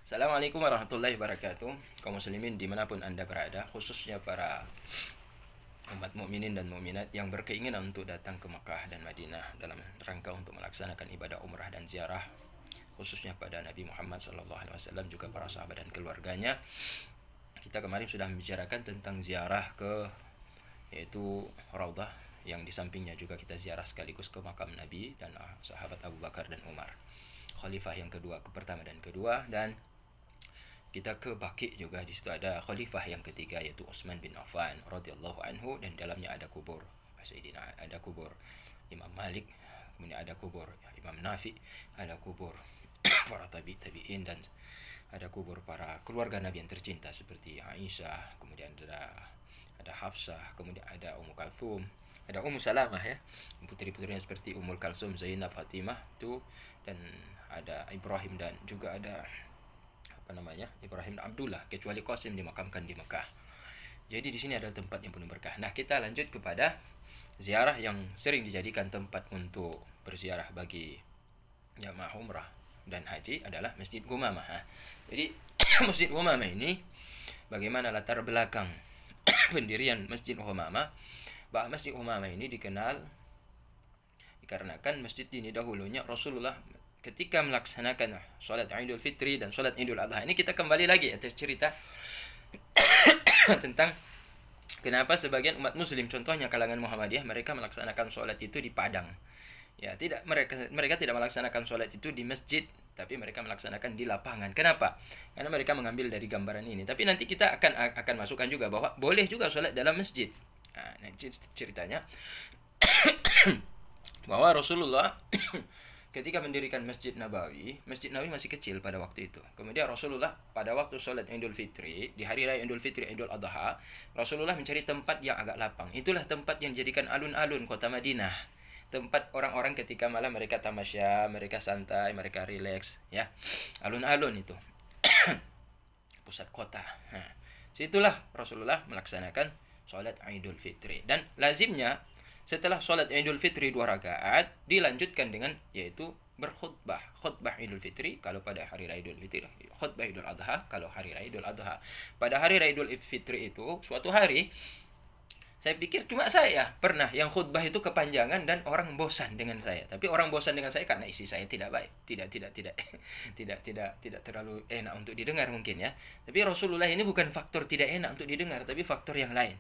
Assalamualaikum warahmatullahi wabarakatuh. Kaum muslimin dimanapun anda berada, khususnya para umat mukminin dan mukminat yang berkeinginan untuk datang ke Mekah dan Madinah dalam rangka untuk melaksanakan ibadah umrah dan ziarah, khususnya pada Nabi Muhammad SAW juga para sahabat dan keluarganya. Kita kemarin sudah membicarakan tentang ziarah ke yaitu Raudhah, yang di sampingnya juga kita ziarah sekaligus ke makam Nabi dan sahabat Abu Bakar dan Umar, khalifah yang kedua, pertama dan kedua. Dan kita ke Baqi juga, di situ ada khalifah yang ketiga yaitu Utsman bin Affan radhiyallahu anhu, dan dalamnya ada kubur Sayyidina, ada kubur Imam Malik, kemudian ada kubur Imam Nafi, ada kubur para tabi'in, dan ada kubur para keluarga Nabi yang tercinta seperti Aisyah, kemudian ada Hafsah, kemudian ada Ummu Kalsum, ada Ummu Salamah ya, putri-putrinya seperti Ummul Kalsum, Zainab, Fatimah tuh, dan ada Ibrahim, dan juga ada Ibrahim Abdullah, kecuali Qasim dimakamkan di Mekah. Jadi di sini adalah tempat yang penuh berkah. Nah, kita lanjut kepada ziarah yang sering dijadikan tempat untuk berziarah bagi jamaah umrah dan haji adalah Masjid Gumamah. Jadi Masjid Gumamah ini, bagaimana latar belakang pendirian Masjid Gumamah? Bahwa Masjid Gumamah ini dikenal dikarenakan masjid ini dahulunya Rasulullah ketika melaksanakan sholat Idul Fitri dan sholat Idul Adha. Ini kita kembali lagi ya, cerita tentang kenapa sebagian umat muslim, contohnya kalangan Muhammadiyah, mereka melaksanakan sholat itu di padang. Ya, mereka tidak melaksanakan sholat itu di masjid, tapi mereka melaksanakan di lapangan. Kenapa? Karena mereka mengambil dari gambaran ini. Tapi nanti kita akan masukkan juga bahwa boleh juga sholat dalam masjid. Nah, ceritanya bahwa Rasulullah ketika mendirikan Masjid Nabawi masih kecil pada waktu itu. Kemudian Rasulullah pada waktu sholat Idul Fitri, di hari raya Idul Fitri, Idul Adha, Rasulullah mencari tempat yang agak lapang. Itulah tempat yang dijadikan alun-alun kota Madinah. Tempat orang-orang ketika malam mereka tamasya, mereka santai, mereka rileks ya. Alun-alun itu. Pusat kota. Nah, situlah Rasulullah melaksanakan sholat Idul Fitri. Dan lazimnya setelah sholat Idul Fitri 2 rakaat dilanjutkan dengan yaitu berkhutbah, khutbah Idul Fitri kalau pada hari raya Idul Fitri, khutbah Idul Adha kalau hari raya Idul Adha. Pada hari raya Idul Fitri itu suatu hari, saya pikir cuma saya pernah yang khutbah itu kepanjangan dan orang bosan dengan saya. Tapi orang bosan dengan saya karena isi saya tidak baik, tidak terlalu enak untuk didengar mungkin ya. Tapi Rasulullah ini bukan faktor tidak enak untuk didengar, tapi faktor yang lain.